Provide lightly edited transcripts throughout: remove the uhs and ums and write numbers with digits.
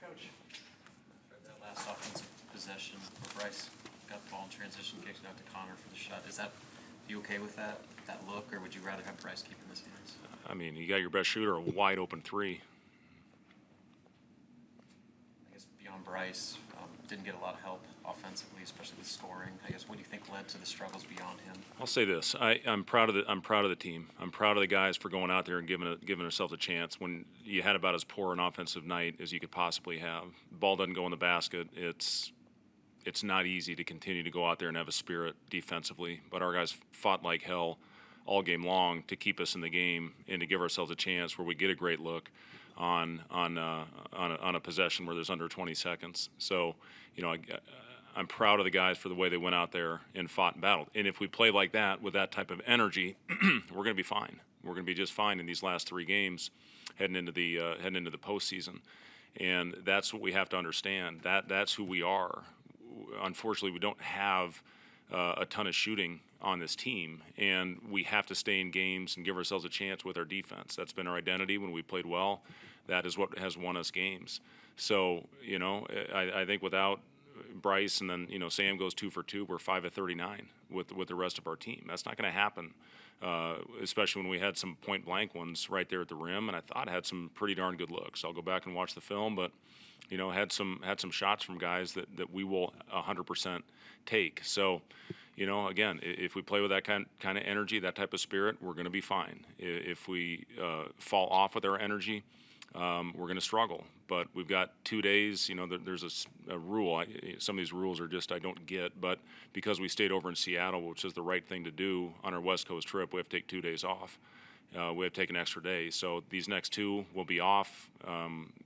Coach. For that last offensive possession, Bryce got the ball in transition, kicked it out to Connor for the shot. Is that, you okay with that look, or would you rather have Bryce keep in his hands? I mean, you got your best shooter, a wide open three. I guess beyond Bryce, didn't get a lot of help offensively, especially with scoring. I guess what do you think led to the struggles beyond him? I'll say this: I'm proud of the team. I'm proud of the guys for going out there and giving ourselves a chance. When you had about as poor an offensive night as you could possibly have, the ball doesn't go in the basket. It's not easy to continue to go out there and have a spirit defensively. But our guys fought like hell all game long to keep us in the game and to give ourselves a chance where we get a great look on a possession where there's under 20 seconds. So, you know, I'm proud of the guys for the way they went out there and fought and battled. And if we play like that with that type of energy, we're going to be fine. We're going to be just fine in these last 3 games heading into the postseason. And that's what we have to understand. That's who we are. Unfortunately, we don't have a ton of shooting on this team, and we have to stay in games and give ourselves a chance with our defense. That's been our identity when we played well. That is what has won us games. So, you know, I think without Bryce and then, you know, Sam goes 2 for 2, we're 5 of 39 with the rest of our team. That's not going to happen, especially when we had some point-blank ones right there at the rim, and I thought I had some pretty darn good looks. I'll go back and watch the film, but, you know, had some shots from guys that we will 100% take. So, you know, again, if we play with that kind of energy, that type of spirit, we're going to be fine. If we fall off with our energy, we're going to struggle. But we've got 2 days. You know, there's a rule. Some of these rules are just I don't get. But because we stayed over in Seattle, which is the right thing to do on our West Coast trip, we have to take 2 days off. We have to take an extra day. So these next 2 will be off.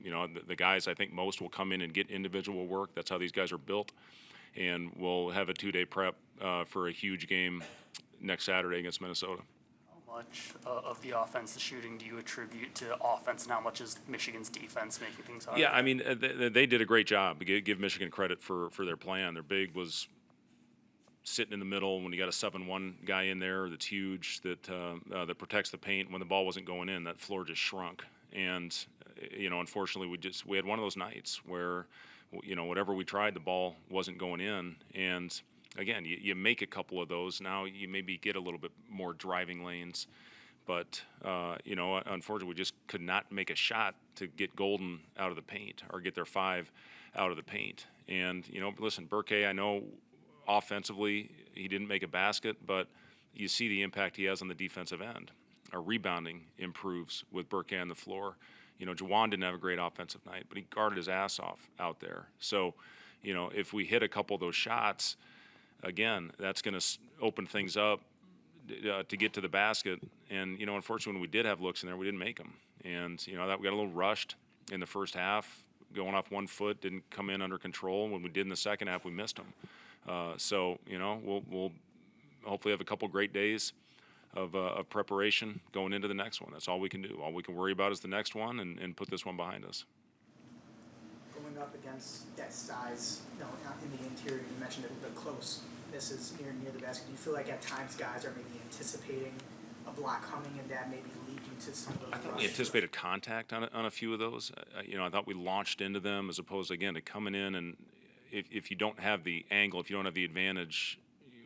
You know, the guys, I think most will come in and get individual work. That's how these guys are built. And we'll have a 2-day prep for a huge game next Saturday against Minnesota. How much of the offense, the shooting, do you attribute to offense, and how much is Michigan's defense making things hard? Yeah, I mean, they did a great job. Give Michigan credit for their plan. Their big was sitting in the middle when you got a 7-1 guy in there that's huge, that protects the paint. When the ball wasn't going in, that floor just shrunk. And, you know, unfortunately, we had one of those nights where, you know, whatever we tried, the ball wasn't going in. And again, you make a couple of those. Now you maybe get a little bit more driving lanes. But, you know, unfortunately, we just could not make a shot to get Golden out of the paint or get their 5 out of the paint. And, you know, listen, Burke, I know offensively he didn't make a basket, but you see the impact he has on the defensive end. Our rebounding improves with Burke on the floor. You know, Jawan didn't have a great offensive night, but he guarded his ass off out there. So, you know, if we hit a couple of those shots, again, that's going to open things up to get to the basket. And, you know, unfortunately, when we did have looks in there, we didn't make them. And, you know, that we got a little rushed in the first half, going off 1 foot, didn't come in under control. When we did in the second half, we missed them. So, you know, we'll hopefully have a couple great days of preparation going into the next one. That's all we can do. All we can worry about is the next one and put this one behind us. Going up against that size, you know, in the interior, you mentioned the close misses near the basket. Do you feel like at times guys are maybe anticipating a block coming and that maybe leading to some of those? I thought we anticipated contact on a few of those. You know, I thought we launched into them as opposed to, again, to coming in and if you don't have the angle, if you don't have the advantage,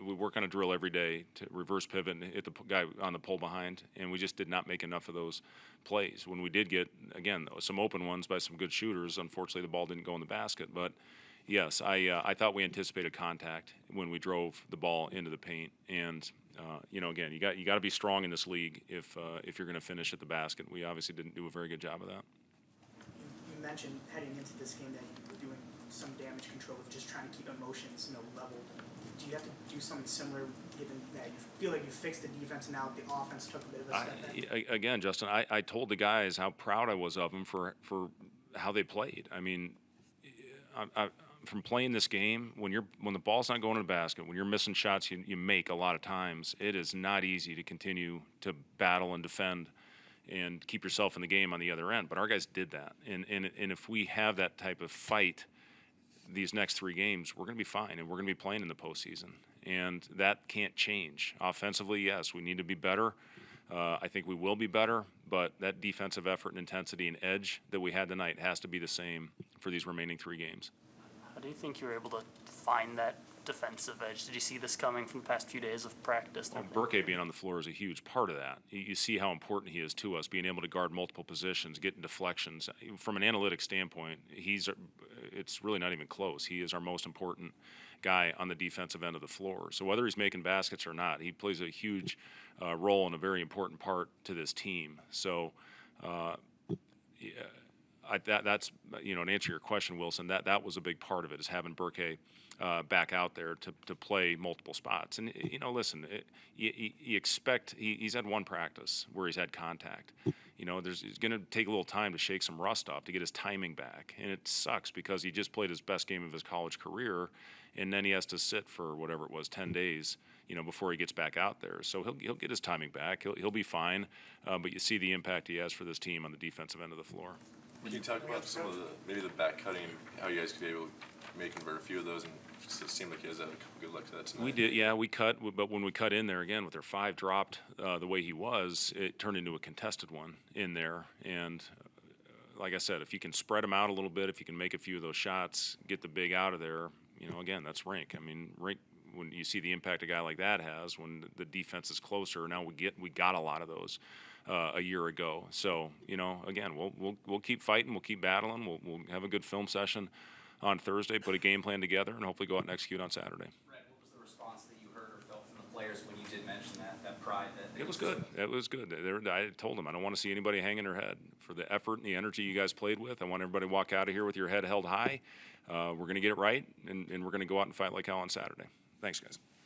we work on a drill every day to reverse pivot and hit the guy on the pull behind, and we just did not make enough of those plays. When we did get, again, some open ones by some good shooters, unfortunately the ball didn't go in the basket. But, yes, I thought we anticipated contact when we drove the ball into the paint. And, you know, again, you got to be strong in this league if you're going to finish at the basket. We obviously didn't do a very good job of that. You mentioned heading into this game that you were doing some damage control of just trying to keep emotions, you know, level. Do you have to do something similar given that you feel like you fixed the defense and now the offense took a bit of a step back? Again, Justin, I told the guys how proud I was of them for how they played. I mean, from playing this game, when the ball's not going to the basket, when you're missing shots you make a lot of times, it is not easy to continue to battle and defend and keep yourself in the game on the other end. But our guys did that. And if we have that type of fight these next 3 games, we're going to be fine, and we're going to be playing in the postseason. And that can't change. Offensively, yes, we need to be better. I think we will be better, but that defensive effort and intensity and edge that we had tonight has to be the same for these remaining 3 games. How do you think you were able to find that defensive edge? Did you see this coming from the past few days of practice? Well, Burke being on the floor is a huge part of that. You see how important he is to us, being able to guard multiple positions, getting deflections. From an analytic standpoint, it's really not even close. He is our most important guy on the defensive end of the floor. So whether he's making baskets or not, he plays a huge role and a very important part to this team. So that's, and answer your question, Wilson, that was a big part of it, is having Burke back out there to play multiple spots. And, listen, you expect, he's had 1 practice where he's had contact. It's going to take a little time to shake some rust off, to get his timing back. And it sucks because he just played his best game of his college career, and then he has to sit for whatever it was, 10 days, before he gets back out there. So he'll get his timing back. He'll be fine. But you see the impact he has for this team on the defensive end of the floor. Can you talk about some of maybe the back cutting, how you guys could be able to convert a few of those, and it seemed like you guys had a couple good looks at that tonight? We did, yeah, we cut, but when we cut in there again with their 5 dropped the way he was, it turned into a contested one in there. And like I said, if you can spread them out a little bit, if you can make a few of those shots, get the big out of there, again, that's Rink. I mean, Rink, when you see the impact a guy like that has, when the defense is closer, now we got a lot of those a year ago. So, again, we'll keep fighting, we'll keep battling, we'll have a good film session on Thursday, put a game plan together, and hopefully go out and execute on Saturday. Fred, what was the response that you heard or felt from the players when you did mention that pride? It was good. It was good. I told them I don't want to see anybody hanging their head. For the effort and the energy you guys played with, I want everybody to walk out of here with your head held high. We're going to get it right, and we're going to go out and fight like hell on Saturday. Thanks, guys.